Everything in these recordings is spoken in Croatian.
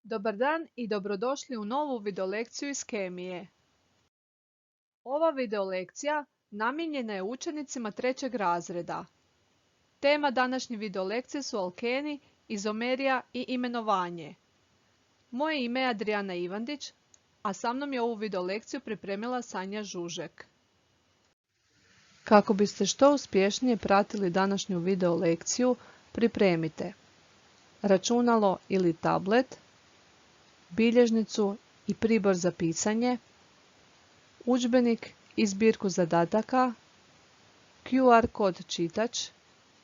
Dobar dan i dobrodošli u novu videolekciju iz kemije. Ova videolekcija namijenjena je učenicima 3. razreda. Tema današnje videolekcije su alkeni, izomerija i imenovanje. Moje ime je Adriana Ivandić, a sa mnom je ovu videolekciju pripremila Sanja Žužek. Kako biste što uspješnije pratili današnju videolekciju, pripremite računalo ili tablet, bilježnicu i pribor za pisanje, udžbenik i zbirku zadataka, QR kod čitač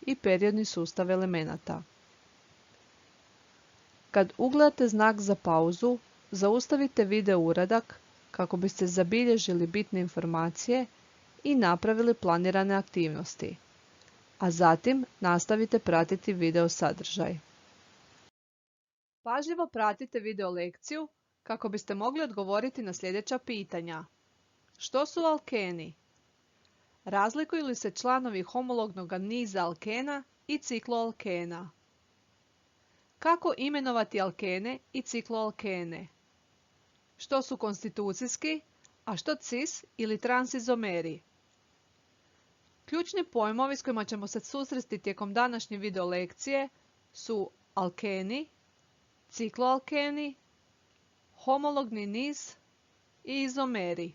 i periodni sustav elemenata. Kad ugledate znak za pauzu, zaustavite video uradak kako biste zabilježili bitne informacije i napravili planirane aktivnosti, a zatim nastavite pratiti video sadržaj. Pažljivo pratite video lekciju kako biste mogli odgovoriti na sljedeća pitanja. Što su alkeni? Razlikuju li se članovi homolognog niza alkena i cikloalkena? Kako imenovati alkene i cikloalkene? Što su konstitucijski, a što cis ili transizomeri? Ključni pojmovi s kojima ćemo se susresti tijekom današnje video lekcije su alkeni, cikloalkeni, homologni niz i izomeri.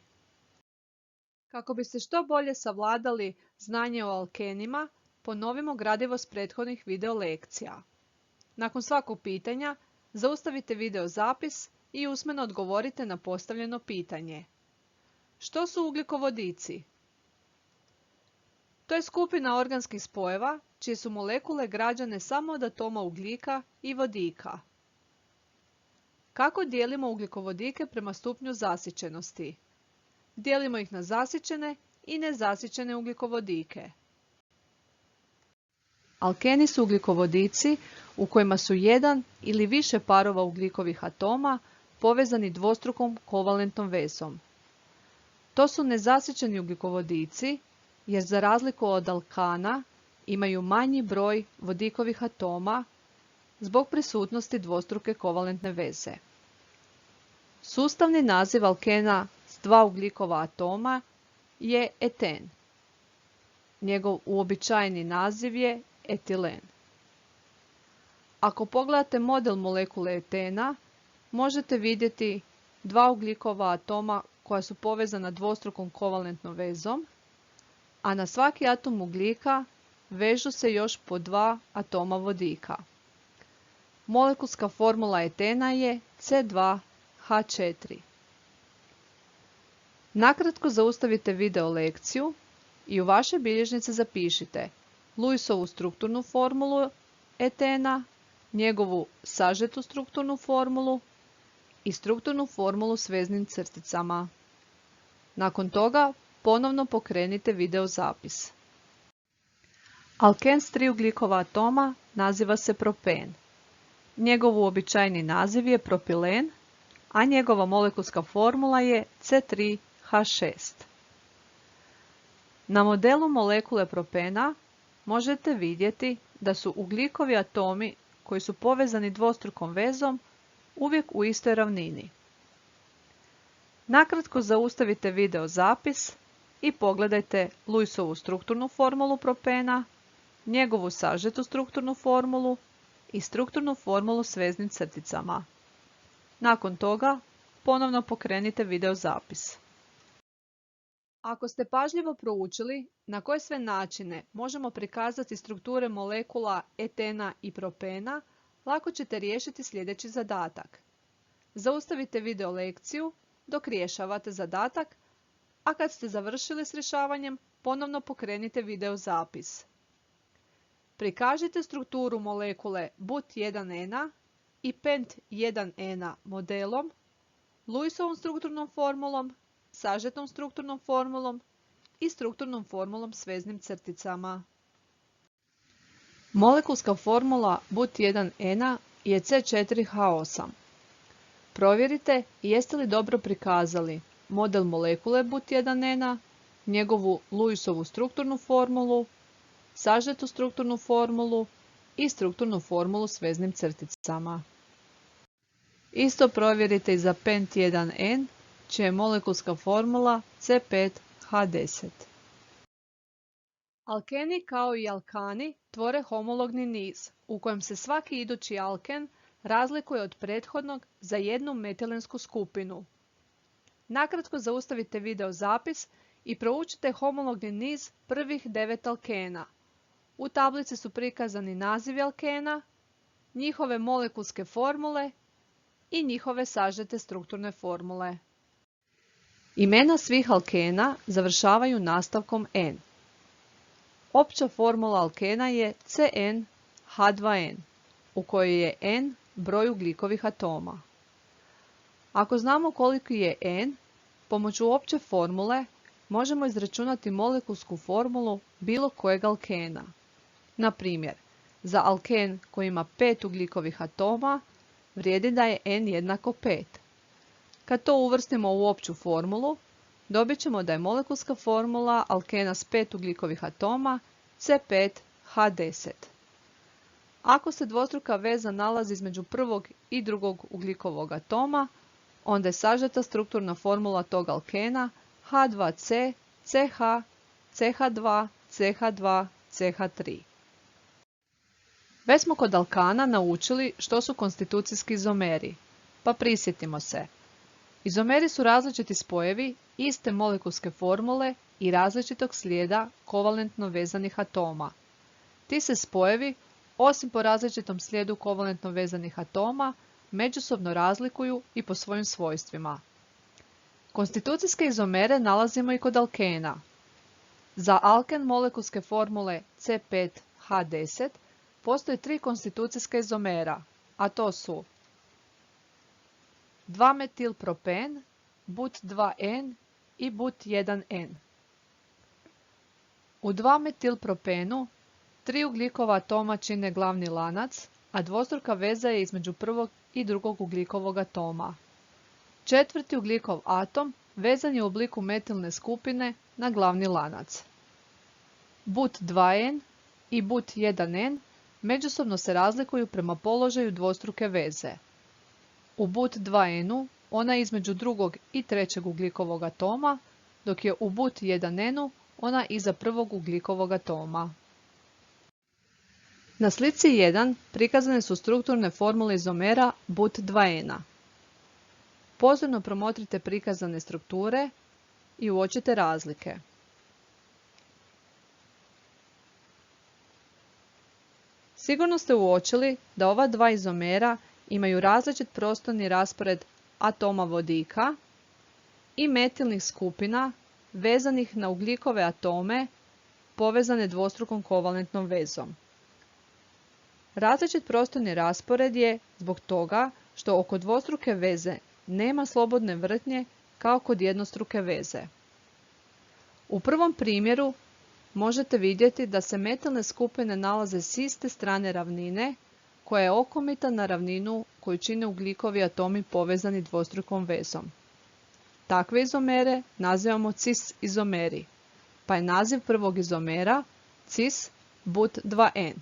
Kako biste što bolje savladali znanje o alkenima, ponovimo gradivo s prethodnih video lekcija. Nakon svakog pitanja, zaustavite video zapis i usmeno odgovorite na postavljeno pitanje. Što su ugljikovodici? To je skupina organskih spojeva čije su molekule građane samo od atoma ugljika i vodika. Kako dijelimo ugljikovodike prema stupnju zasićenosti? Dijelimo ih na zasićene i nezasićene ugljikovodike. Alkeni su ugljikovodici u kojima su jedan ili više parova ugljikovih atoma povezani dvostrukom kovalentnom vezom. To su nezasićeni ugljikovodici jer za razliku od alkana imaju manji broj vodikovih atoma zbog prisutnosti dvostruke kovalentne veze. Sustavni naziv alkena s dva ugljikova atoma je eten. Njegov uobičajeni naziv je etilen. Ako pogledate model molekule etena, možete vidjeti dva ugljikova atoma koja su povezana dvostrukom kovalentnom vezom, a na svaki atom ugljika vežu se još po dva atoma vodika. Molekulska formula etena je C2H4. Nakratko zaustavite video lekciju i u vaše bilježnice zapišite Lewisovu strukturnu formulu etena, njegovu sažetu strukturnu formulu i strukturnu formulu s veznim crticama. Nakon toga ponovno pokrenite video zapis. Alken s tri ugljikova atoma naziva se propen. Njegov uobičajeni naziv je propilen, a njegova molekulska formula je C3H6. Na modelu molekule propena možete vidjeti da su ugljikovi atomi koji su povezani dvostrukom vezom uvijek u istoj ravnini. Nakratko zaustavite video zapis i pogledajte Lewisovu strukturnu formulu propena, njegovu sažetu strukturnu formulu i strukturnu formulu s veznim crticama. Nakon toga ponovno pokrenite video zapis. Ako ste pažljivo proučili na koje sve načine možemo prikazati strukture molekula etena i propena, lako ćete riješiti sljedeći zadatak. Zaustavite video lekciju dok rješavate zadatak, a kad ste završili s rješavanjem, ponovno pokrenite video zapis. Prikažite strukturu molekule but1N i pent1N modelom, Lewisovom strukturnom formulom, sažetom strukturnom formulom i strukturnom formulom s veznim crticama. Molekulska formula but1N je C4H8. Provjerite jeste li dobro prikazali model molekule but1N, njegovu Lewisovu strukturnu formulu, sažetu strukturnu formulu i strukturnu formulu s veznim crticama. Isto provjerite i za pent-1N, čija je molekulska formula C5H10. Alkeni kao i alkani tvore homologni niz u kojem se svaki idući alken razlikuje od prethodnog za jednu metilensku skupinu. Nakratko zaustavite video zapis i proučite homologni niz prvih 9 alkena. U tablici su prikazani nazivi alkena, njihove molekulske formule i njihove sažete strukturne formule. Imena svih alkena završavaju nastavkom N. Opća formula alkena je CnH2n, u kojoj je N broj ugljikovih atoma. Ako znamo koliki je N, pomoću opće formule možemo izračunati molekulsku formulu bilo kojeg alkena. Na primjer, za alken koji ima 5 ugljikovih atoma, vrijedi da je N jednako 5. Kad to uvrstimo u opću formulu, dobit ćemo da je molekulska formula alkena s 5 ugljikovih atoma C5H10. Ako se dvostruka veza nalazi između prvog i drugog ugljikovog atoma, onda je sažeta strukturna formula tog alkena H2C, CH, CH2, CH2, CH3. Već smo kod alkana naučili što su konstitucijski izomeri, pa prisjetimo se. Izomeri su različiti spojevi iste molekulske formule i različitog slijeda kovalentno vezanih atoma. Ti se spojevi, osim po različitom slijedu kovalentno vezanih atoma, međusobno razlikuju i po svojim svojstvima. Konstitucijske izomere nalazimo i kod alkena. Za alken molekulske formule C5H10 postoje 3 konstitucijska izomera, a to su 2-metilpropen, but-2N i but-1N. U 2-metilpropenu 3 ugljikova atoma čine glavni lanac, a dvostruka veza je između prvog i drugog ugljikovog atoma. Četvrti ugljikov atom vezan je u obliku metilne skupine na glavni lanac. But-2N i but-1N međusobno se razlikuju prema položaju dvostruke veze. U but-2N-u ona je između drugog i trećeg ugljikovog atoma, dok je u but-1N-u ona iza prvog ugljikovog atoma. Na slici 1 prikazane su strukturne formule izomera but-2N-a. Pozorno promotrite prikazane strukture i uočite razlike. Sigurno ste uočili da ova dva izomera imaju različit prostorni raspored atoma vodika i metilnih skupina vezanih na ugljikove atome povezane dvostrukom kovalentnom vezom. Različit prostorni raspored je zbog toga što oko dvostruke veze nema slobodne vrtnje kao kod jednostruke veze. U prvom primjeru možete vidjeti da se metilne skupine nalaze s iste strane ravnine koja je okomita na ravninu koju čine ugljikovi atomi povezani dvostrukom vezom. Takve izomere nazivamo cis izomeri, pa je naziv prvog izomera cis but-2N.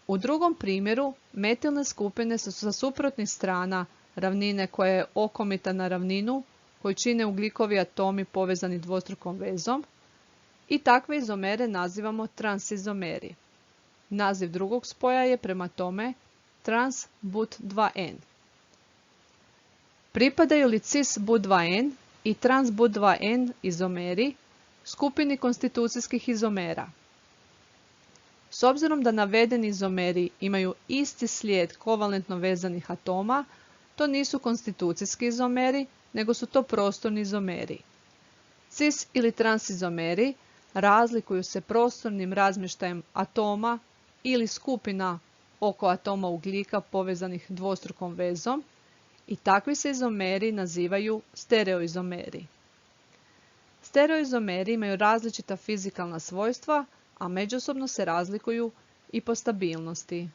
U drugom primjeru metilne skupine su sa suprotnih strana ravnine koja je okomita na ravninu koju čine ugljikovi atomi povezani dvostrukom vezom i takve izomere nazivamo transizomeri. Naziv drugog spoja je prema tome trans-but-2N. Pripadaju li cis-but-2N i trans-but-2N izomeri skupini konstitucijskih izomera? S obzirom da navedeni izomeri imaju isti slijed kovalentno vezanih atoma, to nisu konstitucijski izomeri, nego su to prostorni izomeri. Cis ili transizomeri razlikuju se prostornim razmještajem atoma ili skupina oko atoma ugljika povezanih dvostrukom vezom i takvi se izomeri nazivaju stereoizomeri. Stereoizomeri imaju različita fizikalna svojstva, a međusobno se razlikuju i po stabilnosti.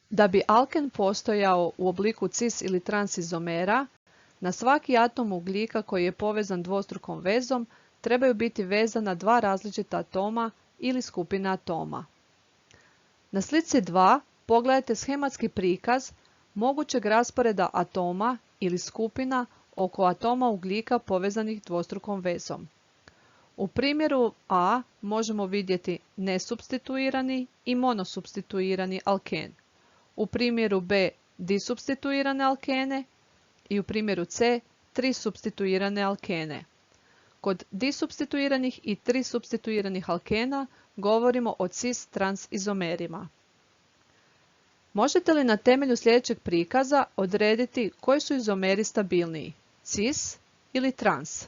Da bi alken postojao u obliku cis ili transizomera, na svaki atom ugljika koji je povezan dvostrukom vezom trebaju biti vezana dva različita atoma ili skupine atoma. Na slici 2 pogledajte schematski prikaz mogućeg rasporeda atoma ili skupina oko atoma ugljika povezanih dvostrukom vezom. U primjeru A možemo vidjeti nesupstituirani i monosupstituirani alken. U primjeru B disupstituirane alkene i u primjeru C trisupstituirane alkene. Kod disupstituiranih i trisupstituiranih alkena govorimo o cis-trans izomerima. Možete li na temelju sljedećeg prikaza odrediti koji su izomeri stabilniji, cis ili trans?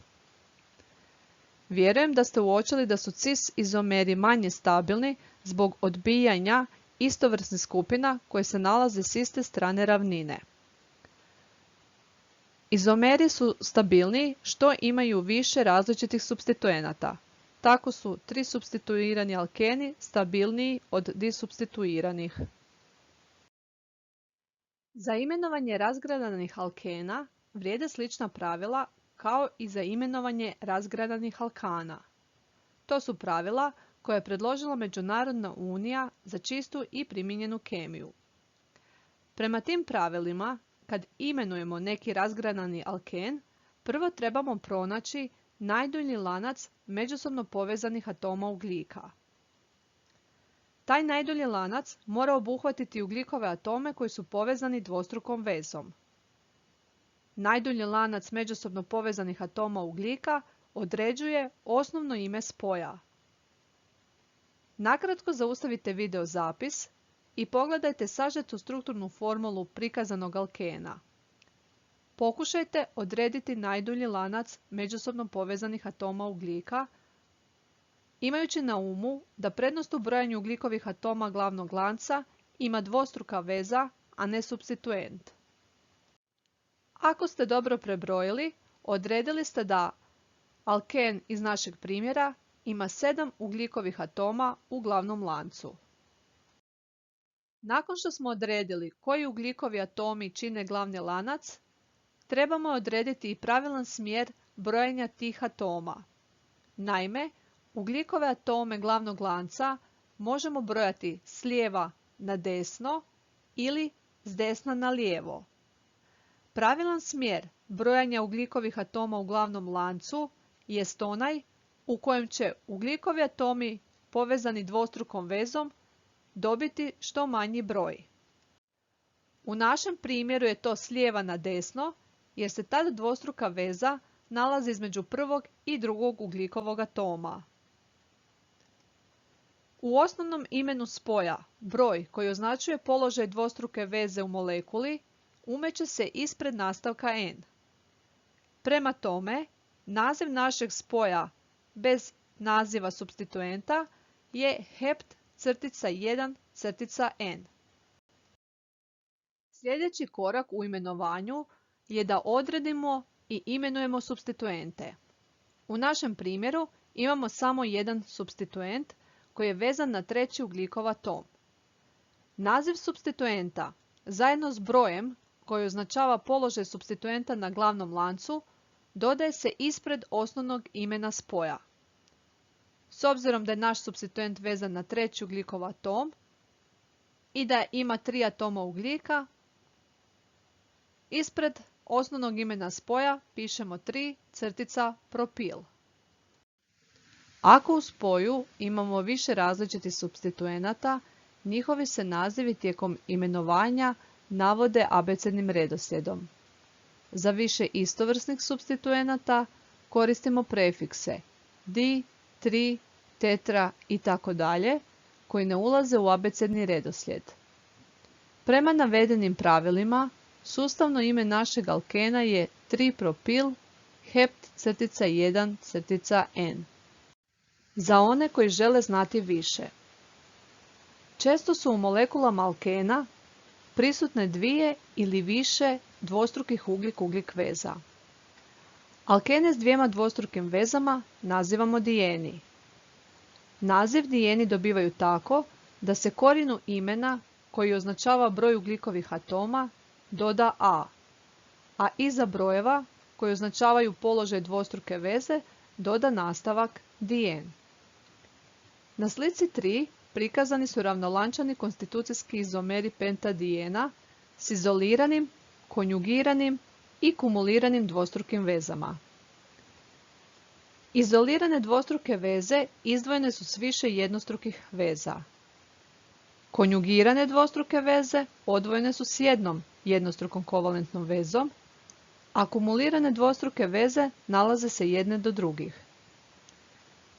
Vjerujem da ste uočili da su cis izomeri manje stabilni zbog odbijanja istovrsnih skupina koje se nalaze s iste strane ravnine. Izomeri su stabilniji što imaju više različitih supstituenata. Tako su trisupstituirani alkeni stabilniji od disupstituiranih. Za imenovanje razgradanih alkena vrijede slična pravila kao i za imenovanje razgradanih alkana. To su pravila koje je predložila Međunarodna unija za čistu i primijenjenu kemiju. Prema tim pravilima, kad imenujemo neki razgradani alken, prvo trebamo pronaći najdulji lanac međusobno povezanih atoma ugljika. Taj najdulji lanac mora obuhvatiti ugljikove atome koji su povezani dvostrukom vezom. Najdulji lanac međusobno povezanih atoma ugljika određuje osnovno ime spoja. Nakratko zaustavite video zapis i pogledajte sažetu strukturnu formulu prikazanog alkena. Pokušajte odrediti najdulji lanac međusobno povezanih atoma ugljika, imajući na umu da prednost u brojanju ugljikovih atoma glavnog lanca ima dvostruka veza, a ne supstituent. Ako ste dobro prebrojili, odredili ste da alken iz našeg primjera ima 7 ugljikovih atoma u glavnom lancu. Nakon što smo odredili koji ugljikovi atomi čine glavni lanac, trebamo odrediti i pravilan smjer brojenja tih atoma. Naime, ugljikove atome glavnog lanca možemo brojati s lijeva na desno ili s desna na lijevo. Pravilan smjer brojanja ugljikovih atoma u glavnom lancu jest onaj u kojem će ugljikovi atomi povezani dvostrukom vezom dobiti što manji broj. U našem primjeru je to s lijeva na desno jer se tada dvostruka veza nalazi između prvog i drugog ugljikovog atoma. U osnovnom imenu spoja broj koji označuje položaj dvostruke veze u molekuli umeće se ispred nastavka N. Prema tome, naziv našeg spoja bez naziva supstituenta je hept-1-N. Sljedeći korak u imenovanju je da odredimo i imenujemo supstituente. U našem primjeru imamo samo jedan supstituent koji je vezan na treći ugljikov atom. Naziv supstituenta zajedno s brojem koji označava položaj supstituenta na glavnom lancu dodaje se ispred osnovnog imena spoja. S obzirom da je naš supstituent vezan na treći ugljikov atom i da ima 3 atoma ugljika, ispred osnovnog imena spoja pišemo 3-propil. Ako u spoju imamo više različitih supstituenata, njihovi se nazivi tijekom imenovanja navode abecednim redoslijedom. Za više istovrsnih supstituenata koristimo prefikse di, tri, tetra itd. Koji ne ulaze u abecedni redoslijed. Prema navedenim pravilima, sustavno ime našeg alkena je 3-propil hept-1-N. Za one koji žele znati više. Često su u molekulama alkena prisutne dvije ili više dvostrukih ugljik-ugljik veza. Alkene s dvijema dvostrukim vezama nazivamo dijeni. Naziv dijeni dobivaju tako da se korijenu imena koji označava broj ugljikovih atoma doda a iza brojeva koji označavaju položaj dvostruke veze doda nastavak dijen. Na slici 3 prikazani su ravnolančani konstitucijski izomeri pentadijena s izoliranim, konjugiranim i kumuliranim dvostrukim vezama. Izolirane dvostruke veze izdvojene su s više jednostrukih veza. Konjugirane dvostruke veze odvojene su s jednom jednostrukom kovalentnom vezom, a kumulirane dvostruke veze nalaze se jedne do drugih.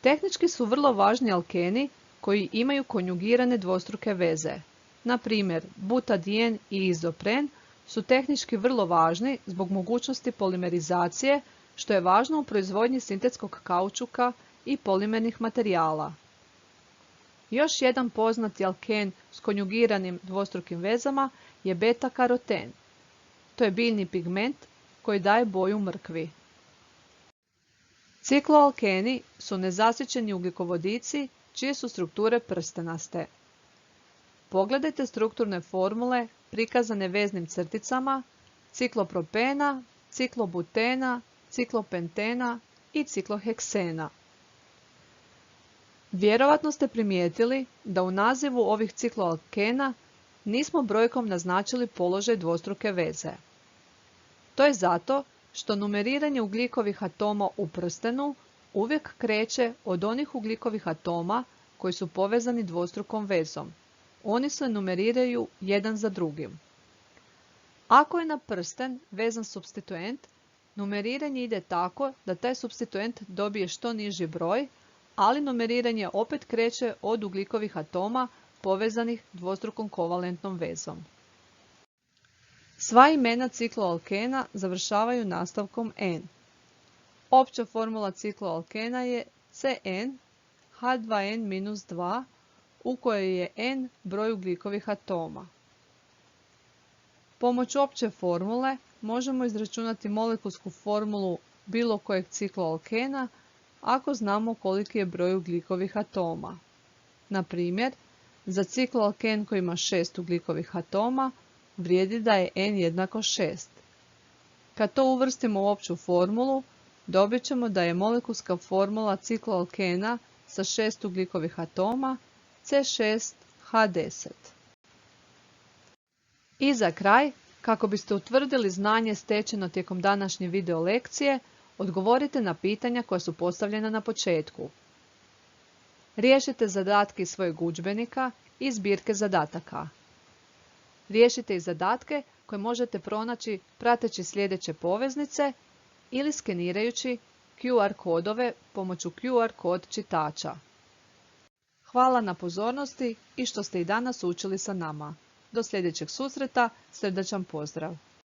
Tehnički su vrlo važni alkeni koji imaju konjugirane dvostruke veze. Na primjer, butadijen i izopren su tehnički vrlo važni zbog mogućnosti polimerizacije, što je važno u proizvodnji sintetskog kaučuka i polimernih materijala. Još jedan poznati alken s konjugiranim dvostrukim vezama je beta-karoten. To je biljni pigment koji daje boju mrkvi. Cikloalkeni su nezasićeni ugljikovodici čije su strukture prstenaste. Pogledajte strukturne formule prikazane veznim crticama ciklopropena, ciklobutena, ciklopentena i cikloheksena. Vjerovatno ste primijetili da u nazivu ovih cikloalkena nismo brojkom naznačili položaj dvostruke veze. To je zato što numeriranje ugljikovih atoma u prstenu uvijek kreće od onih ugljikovih atoma koji su povezani dvostrukom vezom. Oni se numeriraju jedan za drugim. Ako je na prsten vezan supstituent, numeriranje ide tako da taj supstituent dobije što niži broj, ali numeriranje opet kreće od ugljikovih atoma povezanih dvostrukom kovalentnom vezom. Sva imena cikloalkena završavaju nastavkom N. Opća formula cikloalkena je CN H2N-2 u kojoj je N broj ugljikovih atoma. Pomoću opće formule možemo izračunati molekulsku formulu bilo kojeg cikloalkena ako znamo koliki je broj ugljikovih atoma. Na primjer, za cikloalken koji ima 6 ugljikovih atoma vrijedi da je N jednako 6. Kad to uvrstimo u opću formulu, dobit ćemo da je molekulska formula cikloalkena sa 6 ugljikovih atoma C6H10. I za kraj, kako biste utvrdili znanje stečeno tijekom današnje video lekcije, odgovorite na pitanja koja su postavljena na početku. Riješite zadatke iz svojeg udžbenika i zbirke zadataka. Riješite i zadatke koje možete pronaći prateći sljedeće poveznice ili skenirajući QR kodove pomoću QR kod čitača. Hvala na pozornosti i što ste i danas učili sa nama. Do sljedećeg susreta, srdačan pozdrav!